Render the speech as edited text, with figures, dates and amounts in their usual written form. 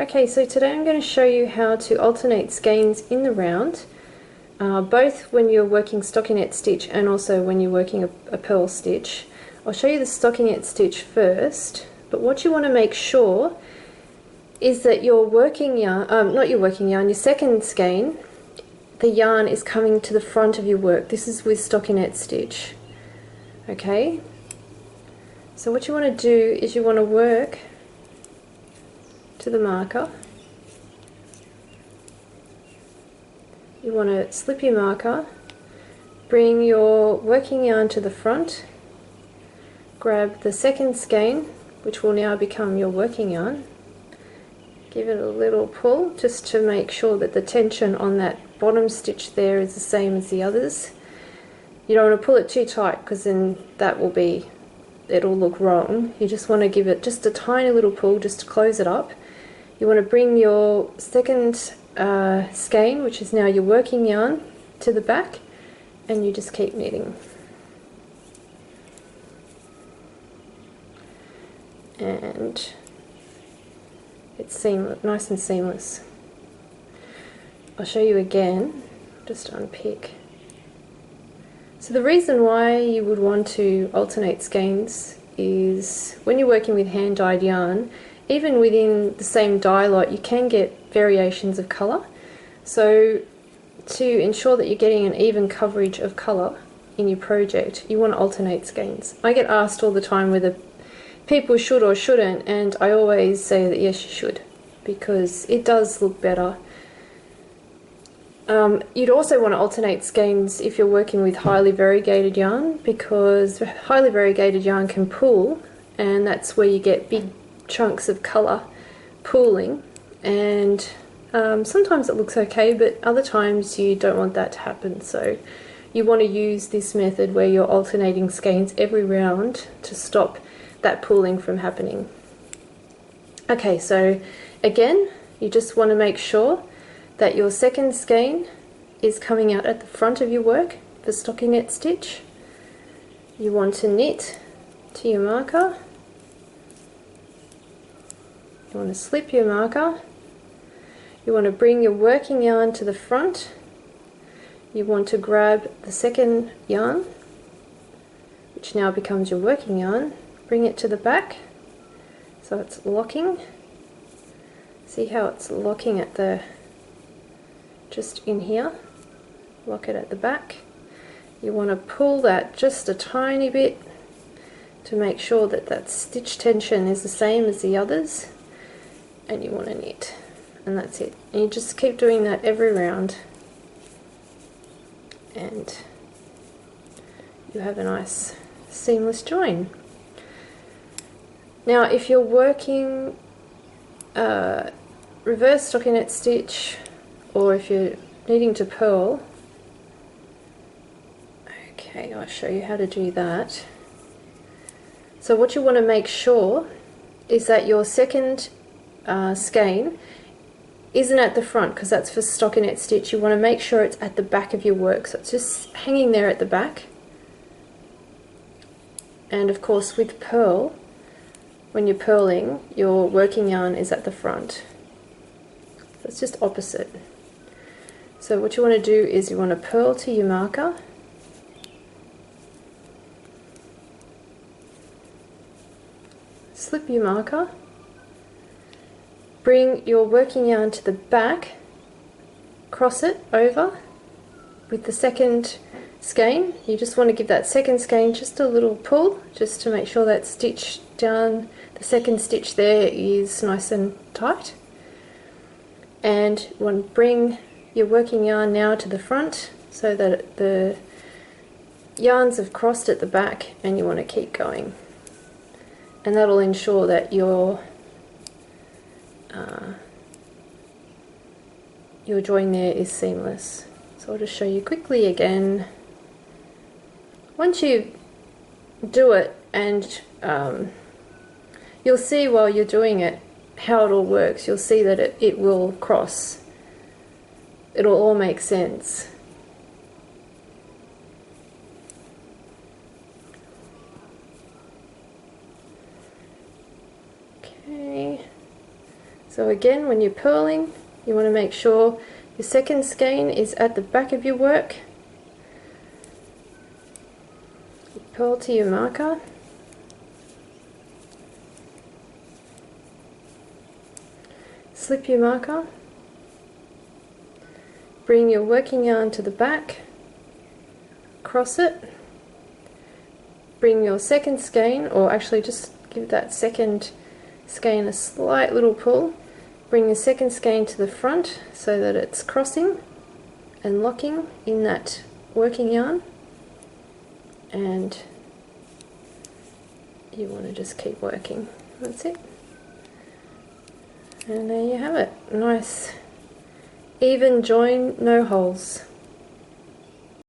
Okay, so today I'm going to show you how to alternate skeins in the round, both when you're working stockinette stitch and also when you're working a purl stitch. I'll show you the stockinette stitch first, but what you want to make sure is that your working yarn, not your working yarn, your second skein, the yarn is coming to the front of your work. This is with stockinette stitch. Okay, so what you want to do is you want to work to the marker. You want to slip your marker, bring your working yarn to the front, grab the second skein, which will now become your working yarn, give it a little pull just to make sure that the tension on that bottom stitch there is the same as the others. You don't want to pull it too tight because then it'll look wrong. You just want to give it just a tiny little pull just to close it up. You want to bring your second skein, which is now your working yarn, to the back, and you just keep knitting. And it's nice and seamless. I'll show you again, just unpick. So the reason why you would want to alternate skeins is when you're working with hand-dyed yarn, even within the same dye lot, you can get variations of colour. So to ensure that you're getting an even coverage of colour in your project, you want to alternate skeins. I get asked all the time whether people should or shouldn't, and I always say that yes, you should, because it does look better. You'd also want to alternate skeins if you're working with highly variegated yarn, because highly variegated yarn can pool, and that's where you get big chunks of colour pooling, and sometimes it looks okay, but other times you don't want that to happen. So you want to use this method where you're alternating skeins every round to stop that pooling from happening. Okay, so again, you just want to make sure that your second skein is coming out at the front of your work for stockinette stitch. You want to knit to your marker. You want to slip your marker. You want to bring your working yarn to the front. You want to grab the second yarn, which now becomes your working yarn, bring it to the back so it's locking. See how it's locking at the, just in here, lock it at the back. You want to pull that just a tiny bit to make sure that that stitch tension is the same as the others, and you want to knit, and that's it. And you just keep doing that every round, and you have a nice seamless join. Now if you're working reverse stockinette stitch, or if you're needing to purl, okay, I'll show you how to do that. So what you want to make sure is that your second skein isn't at the front, because that's for stockinette stitch. You want to make sure it's at the back of your work, so it's just hanging there at the back. And of course with purl, when you're purling, your working yarn is at the front. So it's just opposite. So what you want to do is you want to purl to your marker, slip your marker, bring your working yarn to the back, cross it over with the second skein. You just want to give that second skein just a little pull, just to make sure that stitch down, the second stitch there, is nice and tight. And you want to bring your working yarn now to the front so that the yarns have crossed at the back, and you want to keep going. And that'll ensure that your join there is seamless. So I'll just show you quickly again. Once you do it, and you'll see while you're doing it how it all works, you'll see that it will cross. It'll all make sense. Okay, So again, when you're purling, you want to make sure your second skein is at the back of your work. Purl to your marker. Slip your marker. Bring your working yarn to the back. Cross it. Bring your second skein, or actually just give that second skein a slight little pull. Bring the second skein to the front so that it's crossing and locking in that working yarn, and you want to just keep working. That's it. And there you have it. Nice even join, no holes.